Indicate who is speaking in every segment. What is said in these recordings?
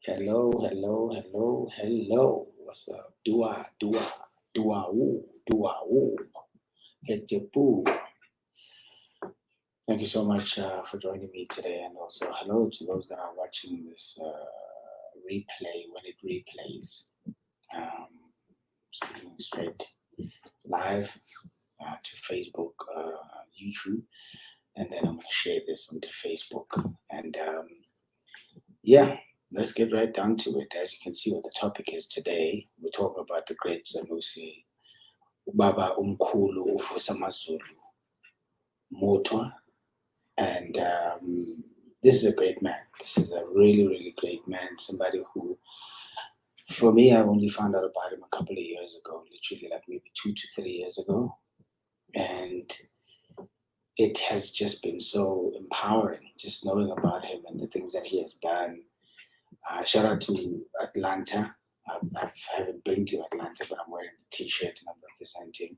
Speaker 1: Hello, hello, hello, hello. What's up? Dua, hit your boo. Thank you so much for joining me today, and also hello to those that are watching this replay when it replays, streaming straight live to Facebook, YouTube, and then I'm going to share this onto Facebook. And yeah, let's get right down to it. As you can see what the topic is today, we're talking about the great Sanusi, Mkhulu Vusamazulu Mutwa. And this is a great man. This is a really, really great man. Somebody who, for me, I only found out about him a couple of years ago, literally like maybe 2 to 3 years ago. And it has just been so empowering, just knowing about him and the things that he has done. Shout out to Atlanta. I haven't been to Atlanta, but I'm wearing the t-shirt and I'm representing.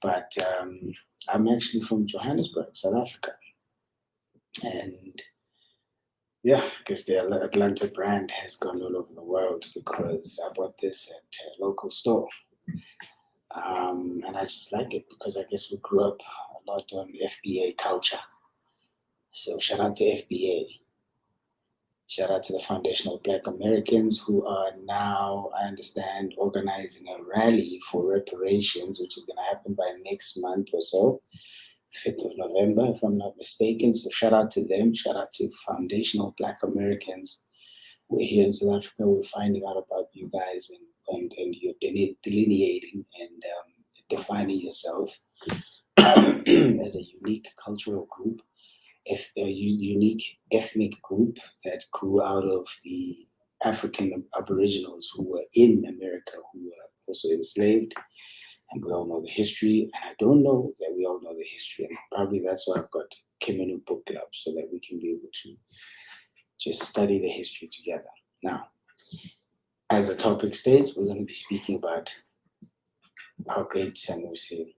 Speaker 1: But I'm actually from Johannesburg, South Africa. And yeah, I guess the Atlanta brand has gone all over the world because I bought this at a local store. And I just like it because I guess we grew up a lot on FBA culture. So shout out to FBA. Shout out to the Foundation of Black Americans who are now, I understand, organizing a rally for reparations, which is going to happen by next month or so, 5th of November, if I'm not mistaken. So shout out to them. Shout out to Foundation of Black Americans. We're here in South Africa. We're finding out about you guys and you're delineating and defining yourself as a unique cultural group. A unique ethnic group that grew out of the African Aboriginals who were in America, who were also enslaved, and we all know the history. And I don't know that we all know the history, and probably that's why I've got Kemet Book Club, so that we can be able to just study the history together. Now, as the topic states, we're going to be speaking about our great Sanusi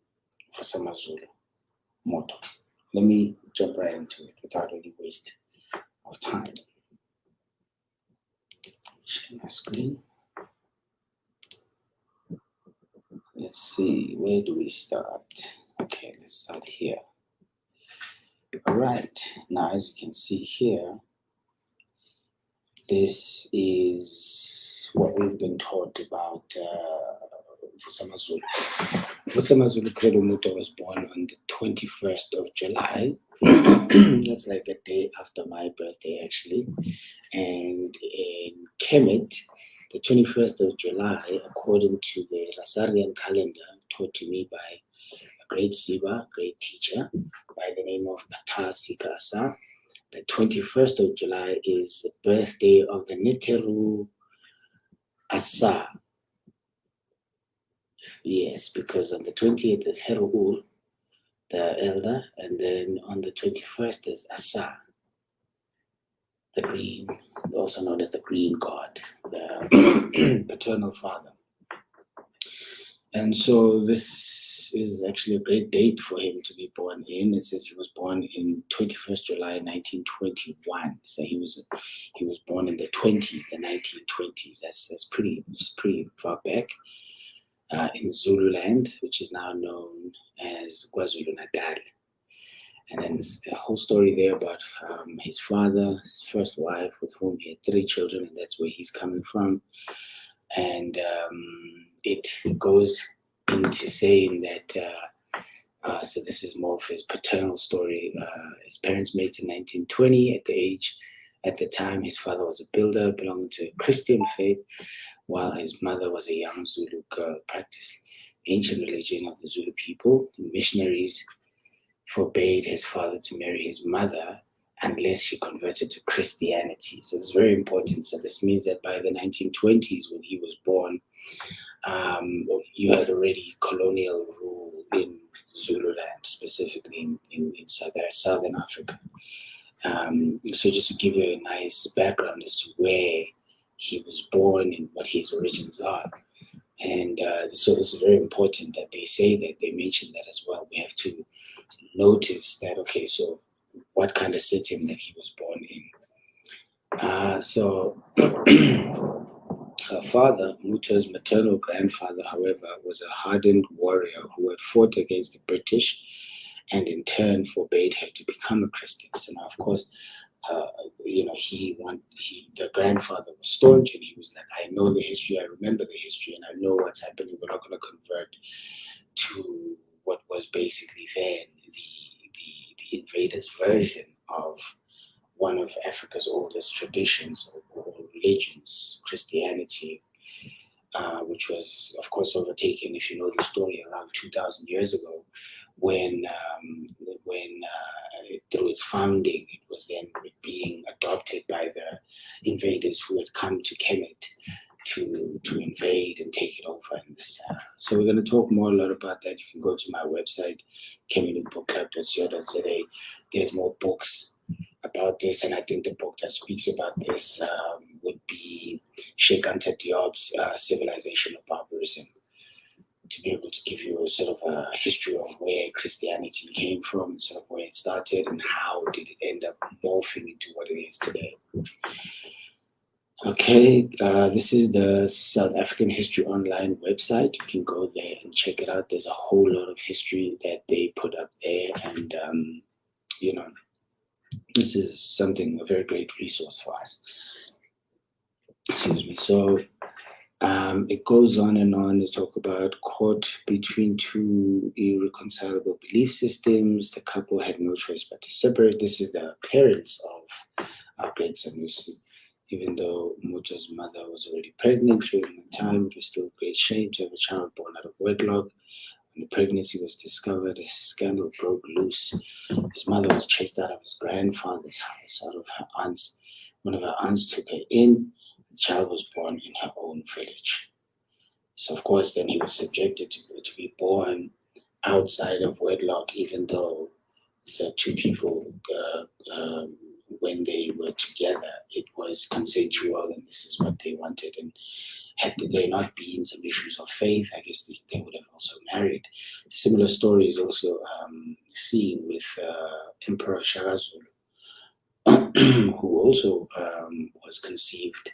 Speaker 1: Vusamazulu Mutwa. Let me jump right into it without any waste of time. Share my screen. Let's see, where do we start? Okay, let's start here. All right, now as you can see here, this is what we've been taught about Vusamazulu. Vusamazulu Credo was born on the 21st of July. That's like a day after my birthday, actually. And in Kemet, the 21st of July, according to the Rasarian calendar, taught to me by a great Siba, great teacher, by the name of Pata Sikasa. The 21st of July is the birthday of the Neteru Asa. Yes, because on the 20th is Heru'ul, the elder, and then on the 21st is Asa, the green, also known as the green god, the paternal father. And so this is actually a great date for him to be born in. It says he was born in 21st July 1921. So he was born in the 20s, the 1920s. That's pretty far back in Zululand, which is now known as KwaZulu-Natal. And then there's a whole story there about his father, his first wife, with whom he had 3 children, and that's where he's coming from. And it goes into saying that, so this is more of his paternal story. His parents met in 1920 at the time, his father was a builder belonging to a Christian faith, while his mother was a young Zulu girl, practiced ancient religion of the Zulu people. The missionaries forbade his father to marry his mother unless she converted to Christianity. So it's very important. So this means that by the 1920s, when he was born, you had already colonial rule in Zululand, specifically in Southern Africa. So just to give you a nice background as to where he was born and what his origins are. And so it's very important that they say that, they mention that as well. We have to notice that, okay, so what kind of setting that he was born in. So Her father, Mutwa's maternal grandfather, however, was a hardened warrior who had fought against the British and in turn forbade her to become a Christian. So now, of course, the grandfather was staunch, and he was like, I know the history, I remember the history, and I know what's happening. We're not going to convert to what was basically then the invaders' version of one of Africa's oldest traditions or religions, Christianity, which was, of course, overtaken, if you know the story, around 2,000 years ago, when through its founding, it was then being adopted by the invaders who had come to Kemet to invade and take it over. So we're going to talk more a lot about that. You can go to my website, kemenutbookclub.co.za. There's more books about this, and I think the book that speaks about this would be Sheikh Anta Diop's Civilization of Barbarism, to be able to give you a sort of a history of where Christianity came from and sort of where it started and how did it end up morphing into what it is today. Okay, this is the South African History Online website. You can go there and check it out. There's a whole lot of history that they put up there, and this is a very great resource for us. Excuse me. So it goes on and on to talk about caught between two irreconcilable belief systems. The couple had no choice but to separate. This is the parents of our great Sanusi. Even though Mutwa's mother was already pregnant during the time, it was still a great shame to have a child born out of wedlock. When the pregnancy was discovered, a scandal broke loose. His mother was chased out of his grandfather's house, out of her aunt's. One of her aunts took her in. The child was born in her own village. So, of course, then he was subjected to be born outside of wedlock, even though the two people, when they were together, it was consensual and this is what they wanted. And had there not been some issues of faith, I guess they would have also married. Similar story is also seen with Emperor Shaka Zulu, who also was conceived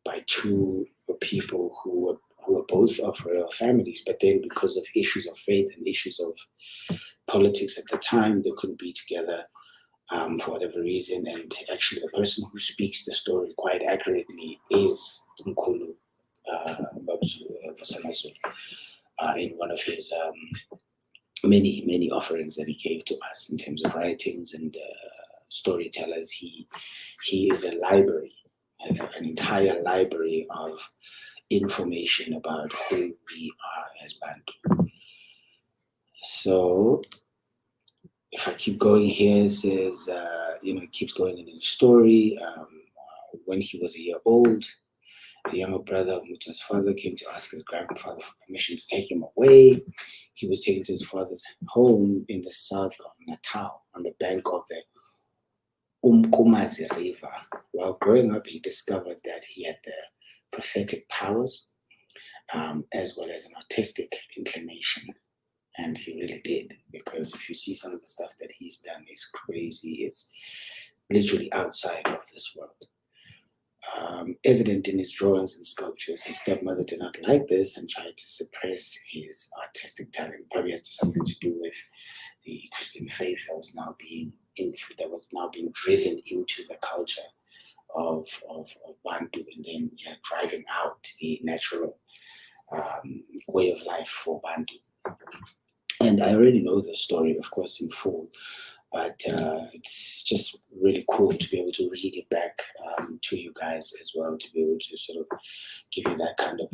Speaker 1: by two people who were both of royal families, but then because of issues of faith and issues of politics at the time, they couldn't be together for whatever reason. And actually, the person who speaks the story quite accurately is Mkhulu Vusamazulu in one of his many offerings that he gave to us in terms of writings and storytellers. He is a library, an entire library of information about who we are as Bantu. So if I keep going here, it says, it keeps going in the story. When he was a year old, the younger brother of Mutwa's father came to ask his grandfather for permission to take him away. He was taken to his father's home in the south of Natal on the bank of the Umkumazi River. While growing up, he discovered that he had the prophetic powers as well as an artistic inclination. And he really did, because if you see some of the stuff that he's done, is crazy. It's literally outside of this world. Evident in his drawings and sculptures, his stepmother did not like this and tried to suppress his artistic talent. Probably has something to do with the Christian faith that was now being driven into the culture of Bantu, and then driving out the natural way of life for Bantu. And I already know the story, of course, in full, but it's just really cool to be able to read it back to you guys as well, to be able to sort of give you that kind of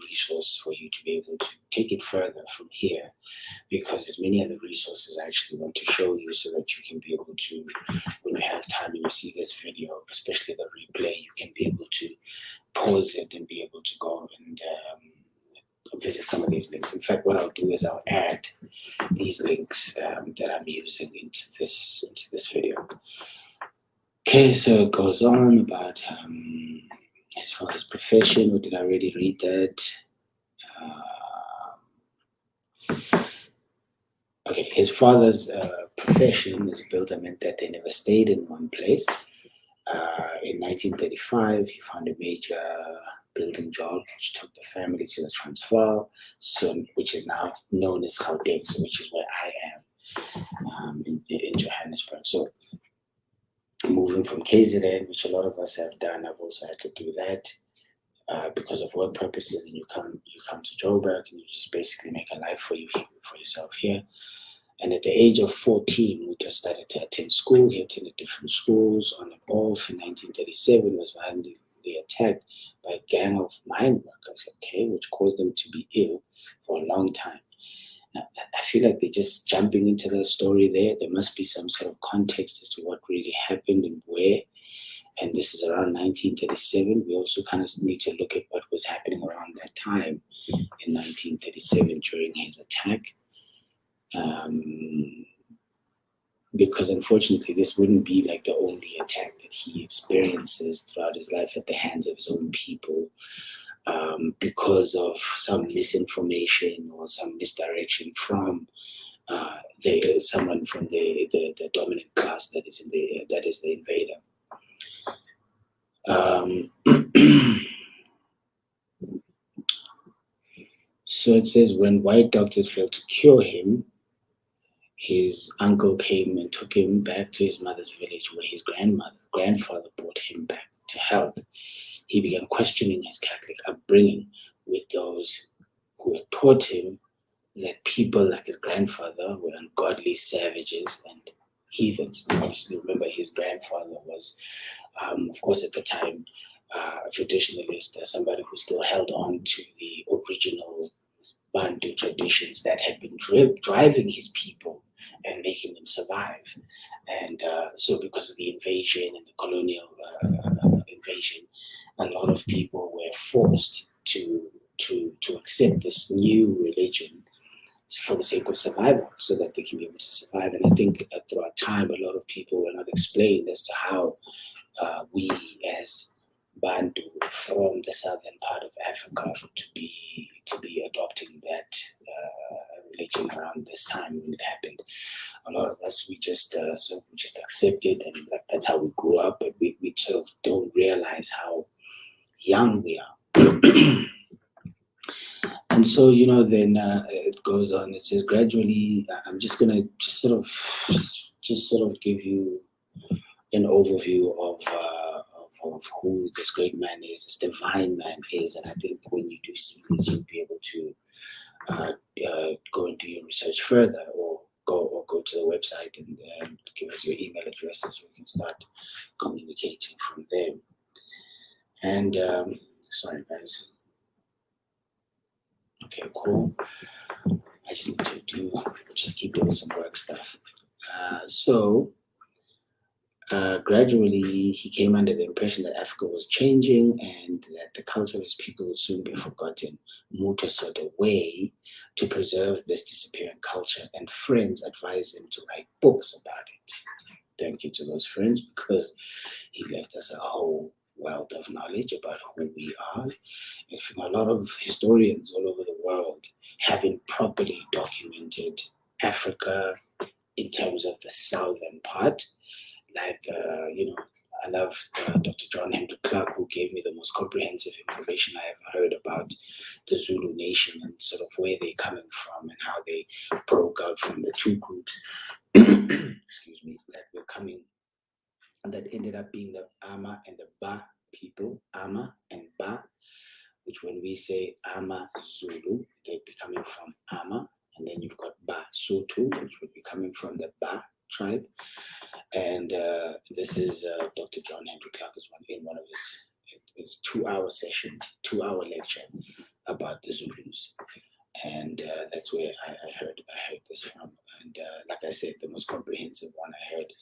Speaker 1: resource for you to be able to take it further from here, because there's many other resources I actually want to show you so that you can be able to, when you have time and you see this video, especially the replay, you can be able to pause it and be able to go and visit some of these links. In fact, what I'll do is I'll add these links that I'm using into this video. Okay, so it goes on about his father's profession, or did I already read that? Okay, his father's profession as a builder meant that they never stayed in one place. In 1935, he found a major building job, which took the family to the Transvaal, so which is now known as Gauteng, so which is where I am in Johannesburg. So moving from KZN, which a lot of us have done, I've also had to do that because of work purposes. And you come to Joburg, and you just basically make a life for yourself here. And at the age of 14, we just started to attend school. He attended different schools. On a ball in 1937, was violently attacked by a gang of mine workers, which caused them to be ill for a long time. Now, I feel like they're just jumping into the story there. There must be some sort of context as to what really happened and where. And this is around 1937. We also kind of need to look at what was happening around that time in 1937 during his attack. Because unfortunately, this wouldn't be like the only attack that he experiences throughout his life at the hands of his own people, because of some misinformation or some misdirection from someone from the dominant class that is the invader. So it says, when white doctors failed to cure him, his uncle came and took him back to his mother's village, where his grandfather brought him back to health. He began questioning his Catholic upbringing with those who had taught him that people like his grandfather were ungodly savages and heathens. And obviously, remember, his grandfather was, of course, at the time, a traditionalist, somebody who still held on to the original Ba-Ntu traditions that had been driving his people and making them survive. And so because of the invasion and the colonial invasion, a lot of people were forced to accept this new religion for the sake of survival, so that they can be able to survive. And I think throughout time, a lot of people were not explained as to how we as Ba-Ntu from the southern part of Africa to be adopting that religion around this time when it happened. A lot of us, we just accepted, and like that's how we grew up, but we sort of don't realize how young we are. And so, then it goes on. It says, gradually, I'm just gonna sort of give you an overview of who this great man is, this divine man is. And I think when you do see this, you'll be able to go and do your research further, or go to the website and give us your email addresses, so we can start communicating from there. And sorry, guys. Okay, cool. I just need to keep doing some work stuff. So gradually, he came under the impression that Africa was changing and that the culture of his people would soon be forgotten. Mutwa sought a way to preserve this disappearing culture, and friends advised him to write books about it. Thank you to those friends, because he left us a whole wealth of knowledge about who we are. And a lot of historians all over the world haven't properly documented Africa in terms of the southern part. Like, I love Dr. John Henry Clark, who gave me the most comprehensive information I ever heard about the Zulu nation and sort of where they're coming from and how they broke out from the two groups, excuse me, that were coming, and that ended up being the Ama and the Ba people, Ama and Ba, which when we say Ama Zulu, they'd be coming from Ama, and then you've got Ba Sotho, which would be coming from the Ba tribe. And this is Dr. John Henry Clark in one of his 2-hour lecture about the Zulus. And that's where I heard this from. And like I said, the most comprehensive one I heard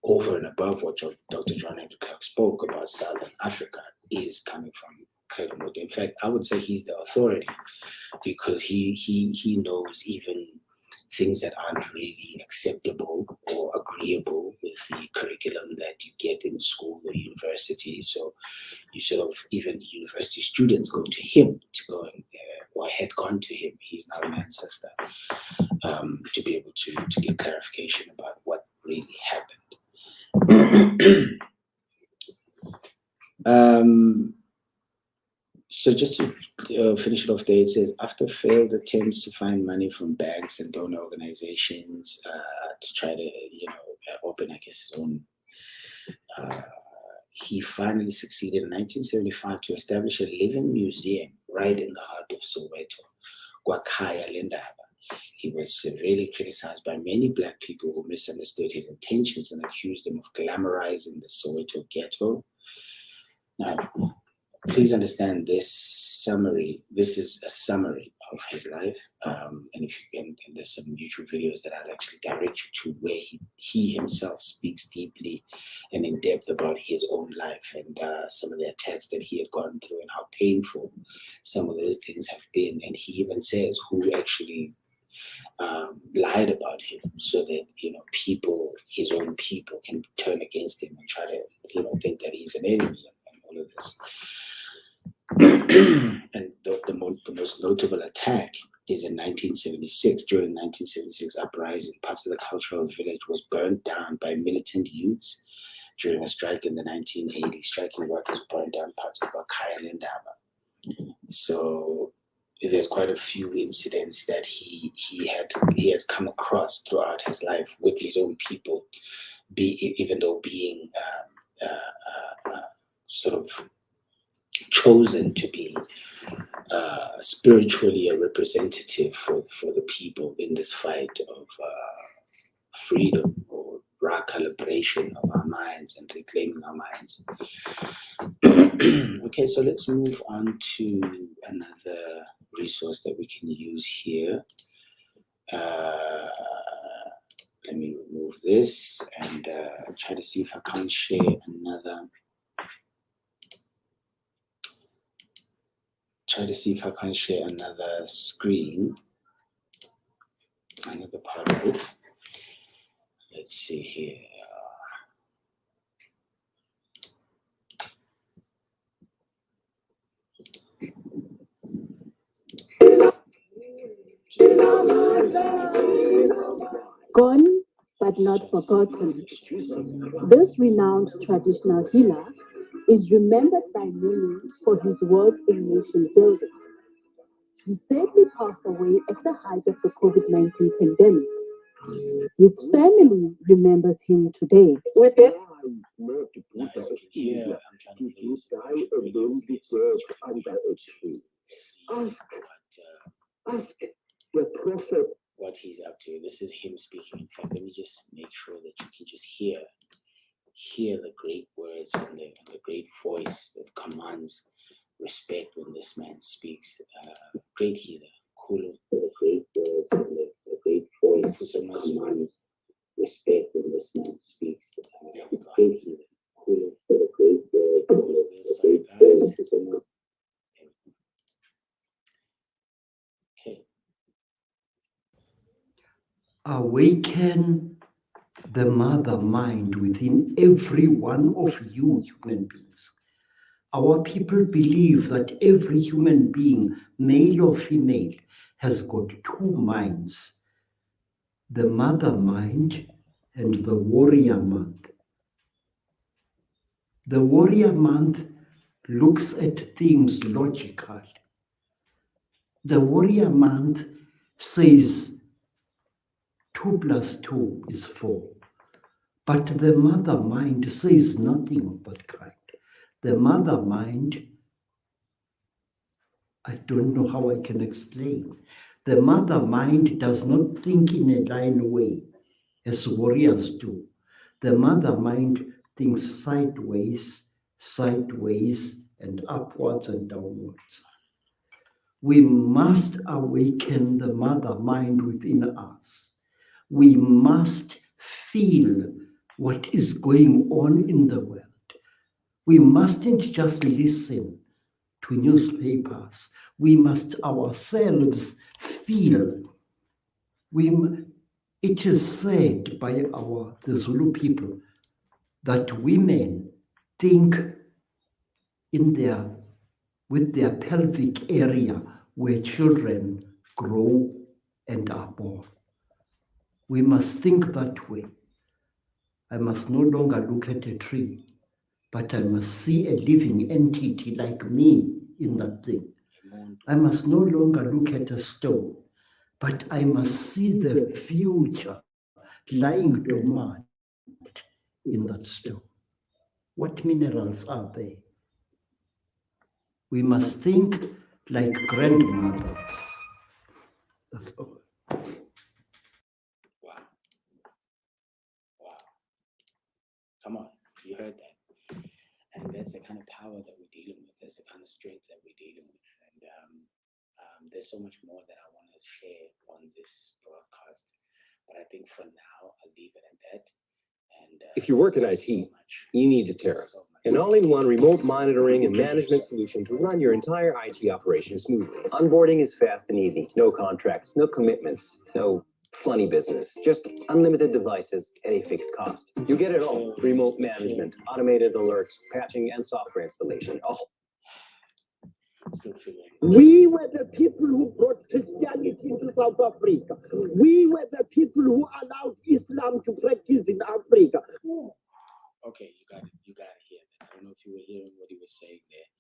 Speaker 1: over and above what Dr. John Henry Clark spoke about Southern Africa is coming from Credo. In fact, I would say he's the authority, because he knows even things that aren't really acceptable or agreeable with the curriculum that you get in school or university. So you sort of, even university students go to him to go and, or had gone to him, he's now an ancestor, to be able to get clarification about what really happened. So just to finish it off there, it says, after failed attempts to find money from banks and donor organizations to try to, open, I guess, his own, he finally succeeded in 1975 to establish a living museum right in the heart of Soweto, Kwakhaya Lendaba. He was severely criticized by many Black people who misunderstood his intentions and accused him of glamorizing the Soweto ghetto. Now, please understand this summary. This is a summary of his life, and there's some YouTube videos that I'll actually direct you to where he himself speaks deeply and in depth about his own life and some of the attacks that he had gone through and how painful some of those things have been. And he even says who actually lied about him so that people, his own people, can turn against him and try to think that he's an enemy and all of this. And the most notable attack is in 1976. During 1976 uprising, parts of the cultural village was burned down by militant youths during a strike in the 1980s. Striking workers burned down parts of Bakaya Lendaba. So there's quite a few incidents that he has come across throughout his life with his own people, even though being sort of chosen to be spiritually a representative for the people in this fight of freedom or recalibration of our minds and reclaiming our minds. Okay, so let's move on to another resource that we can use here. Let me remove this and try to see if I can share another. Try to see if I can share another screen, another part of it. Let's see here.
Speaker 2: Gone but not forgotten. This renowned traditional healer is remembered by many for his work in nation building. He sadly passed away at the height of the COVID-19 pandemic. His family remembers him today.
Speaker 1: As you can hear, I'm trying to play what he's up to. This is him speaking. In fact, let me just make sure that you can just hear the great words and the great voice that commands respect when this man speaks. Great healer, Mkhulu. The great words and the great voice that commands respect when this man speaks. Great healer, Mkhulu. The great words and the great voice. Okay.
Speaker 3: Awaken the mother mind within every one of you human beings. Our people believe that every human being, male or female, has got two minds, the mother mind and the warrior mind. The warrior mind looks at things logically. The warrior mind says 2 plus 2 is 4. But the mother mind says nothing of that kind. The mother mind, I don't know how I can explain. The mother mind does not think in a line way as warriors do. The mother mind thinks sideways, and upwards and downwards. We must awaken the mother mind within us. We must feel what is going on in the world. We mustn't just listen to newspapers. We must ourselves feel. It is said by the Zulu people that women think with their pelvic area where children grow and are born. We must think that way. I must no longer look at a tree. but I must see a living entity like me in that thing. I must no longer look at a stone, but I must see the future lying dormant in that stone. What minerals are there? We must think like grandmothers. That's all.
Speaker 1: Wow. Wow. Come on, you heard that. And that's the kind of power that we're dealing with. That's the kind of strength that we're dealing with. And there's so much more that I want to share on this broadcast. But I think for now, I'll leave it at that. And
Speaker 4: if you work in IT, you need Terra, an all-in-one remote monitoring and management solution to run your entire IT operation smoothly. Onboarding is fast and easy. No contracts, no commitments, no funny business. Just unlimited devices at a fixed cost. You get it all. Remote management, automated alerts, patching, and software installation. Oh.
Speaker 5: We were the people who brought Christianity into South Africa. We were the people who allowed Islam to practice in Africa.
Speaker 1: Okay, you got to hear that. I don't know if you were hearing what he was saying there,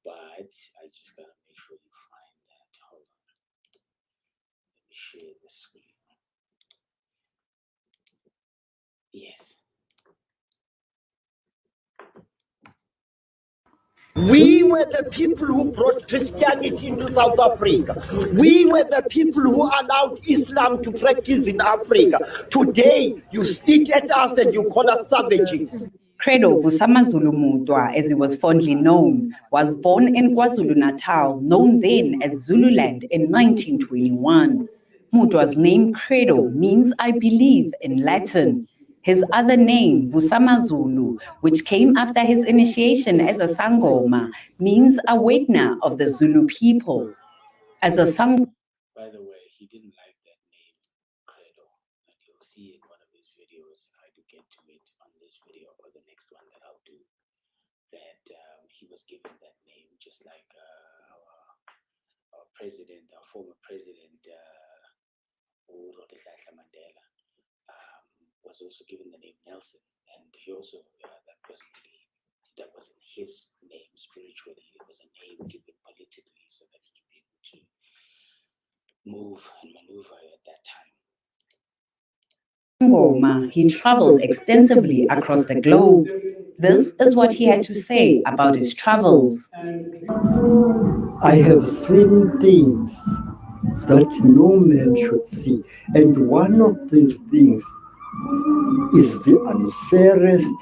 Speaker 1: but I just got to make sure you find that. Hold on. Let me share the screen. Yes.
Speaker 5: We were the people who brought Christianity into South Africa. We were the people who allowed Islam to practice in Africa. Today, you spit at us and you call us savages.
Speaker 6: Credo Vusamazulu Mutwa, as he was fondly known, was born in KwaZulu-Natal, known then as Zululand, in 1921. Mutwa's name Credo means I believe in Latin. His other name, Vusamazulu, which came after his initiation as a Sangoma, means awakener of the Zulu people. As a Sangoma,
Speaker 1: by the way, he didn't like that name, Credo, and you'll see in one of his videos, if I do get to it on this video or the next one that I'll do, that he was given that name just like our president, our former president, Leihlo Mandela, was also given the name Nelson, and he also that wasn't his name spiritually. It was a name given politically so that he could be able to move and maneuver at that time.
Speaker 6: Sangoma, he traveled extensively across the globe. This is what he had to say about his travels.
Speaker 3: I have seen things that no man should see, and one of these things is the unfairest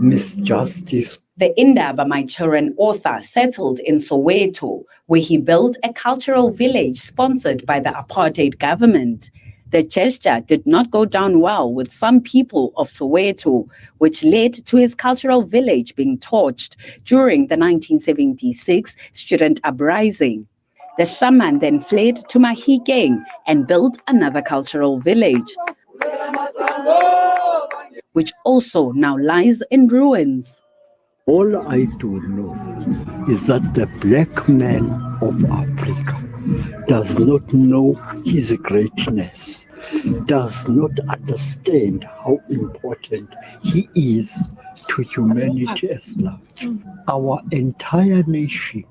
Speaker 3: misjustice.
Speaker 6: The Indaba Maichuran author settled in Soweto, where he built a cultural village sponsored by the apartheid government. The gesture did not go down well with some people of Soweto, which led to his cultural village being torched during the 1976 student uprising. The shaman then fled to Mahikeng and built another cultural village, which also now lies in ruins.
Speaker 3: All I do know is that the black man of Africa does not know his greatness, does not understand how important he is to humanity as large. Our entire nation,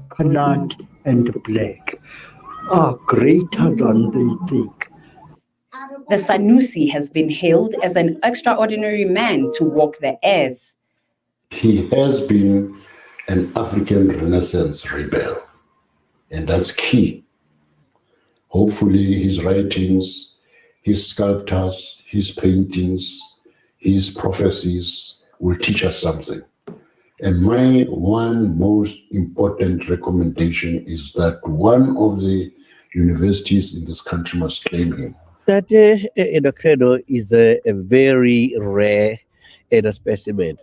Speaker 3: colored and black, are greater than they think.
Speaker 6: The Sanusi has been hailed as an extraordinary man to walk the earth.
Speaker 7: He has been an African Renaissance rebel, and that's key. Hopefully his writings, his sculptures, his paintings, his prophecies will teach us something. And my one most important recommendation is that one of the universities in this country must claim him.
Speaker 8: That Credo is a very rare specimen.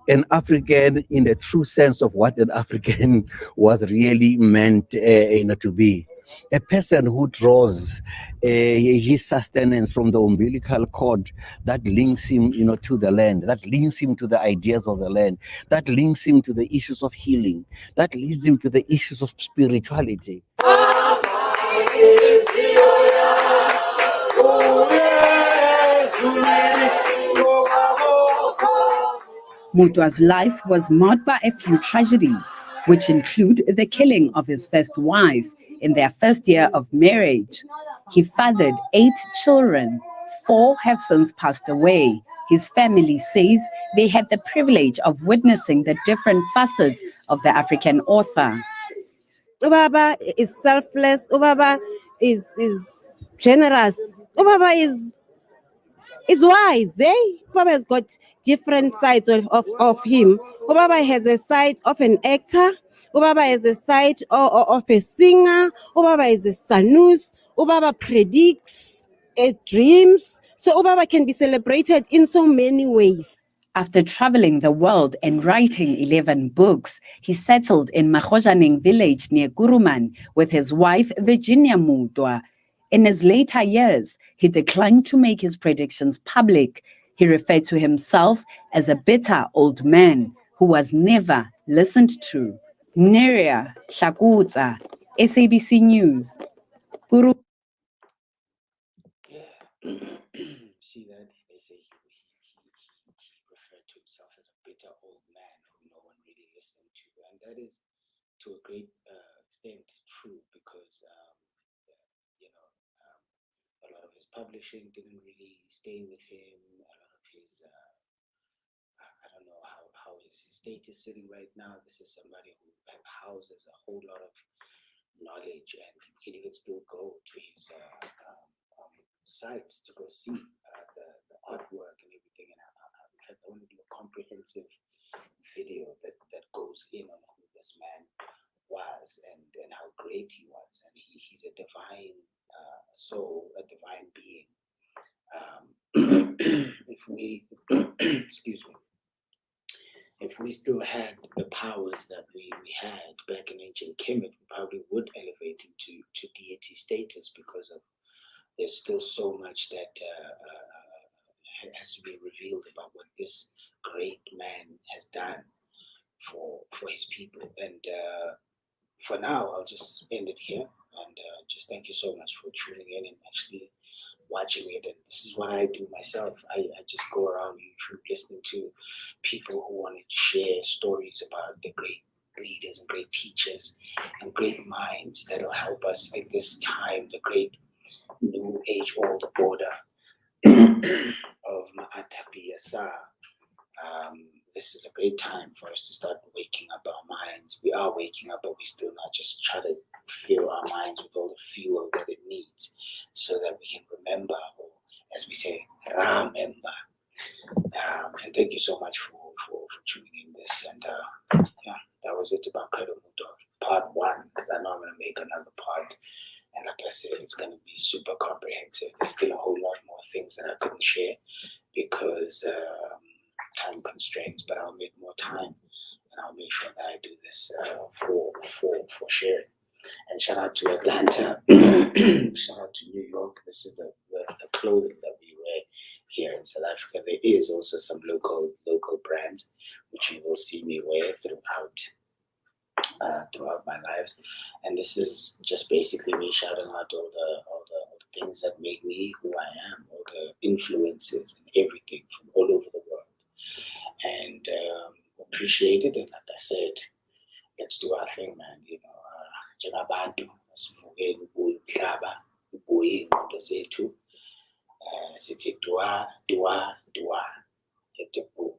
Speaker 8: An African in the true sense of what an African was really meant to be. A person who draws his sustenance from the umbilical cord that links him, to the land, that links him to the ideas of the land, that links him to the issues of healing, that leads him to the issues of spirituality.
Speaker 6: Mutwa's life was marked by a few tragedies, which include the killing of his first wife in their first year of marriage. He fathered 8 children. 4 have since passed away. His family says they had the privilege of witnessing the different facets of the African author.
Speaker 9: Ubaba is selfless. Ubaba is generous. Ubaba is wise. Ubaba has got different sides of him. Ubaba has a side of an actor. Ubaba has a side of a singer. Ubaba is a iSanusi. Ubaba predicts dreams. So Ubaba can be celebrated in so many ways.
Speaker 6: After traveling the world and writing 11 books, he settled in Makhojaneng village near Kuruman with his wife Virginia Mutwa. In his later years, he declined to make his predictions public. He referred to himself as a bitter old man who was never listened to. Neria Hlakutsa, SABC News. Guru.
Speaker 1: See that? They say he referred to himself as a bitter old man who no one really listened to. And that is to a great extent true because, a lot of his publishing didn't really stay with him. A lot of his, I don't know how his estate is sitting right now. This is somebody who houses a whole lot of knowledge, and you can even still go to his sites to go see the artwork and everything. And in fact, I want to do a comprehensive video that goes in on who this man was and how great he was. And he's a divine soul, a divine being. If we, excuse me, if we still had the powers that we had back in ancient Kemet, we probably would elevate him to deity status because of there's still so much that has to be revealed about what this great man has done for his people. And for now, I'll just end it here and just thank you so much for tuning in and actually watching it. And this is what I do myself. I just go around YouTube listening to people who wanted to share stories about the great leaders and great teachers and great minds that'll help us at this time, the great new age old order of Ma'atapi Yasa. This is a great time for us to start waking up our minds. We are waking up, but we still not just try to fill our minds with all the fuel that it needs so that we can remember, or as we say, remember. And thank you so much for tuning in this. And yeah, that was it about Credo part 1, because I know I'm going to make another part. And like I said, it's going to be super comprehensive. There's still a whole lot more things that I couldn't share because time constraints, but I'll make more time and I'll make sure that I do this for sharing. And shout out to Atlanta, shout out to New York. This is the clothing that we wear here in South Africa. There is also some local brands which you will see me wear throughout my lives, and this is just basically me shouting out all the things that make me who I am, all the influences and everything from all over the world, and appreciate it. And like I said, let's do our thing, man. Ba-Ntu, asivukeni ubuye umhlaba, ubuye iy'ngqondo zethu, sithi dua, dua, dua, let the book.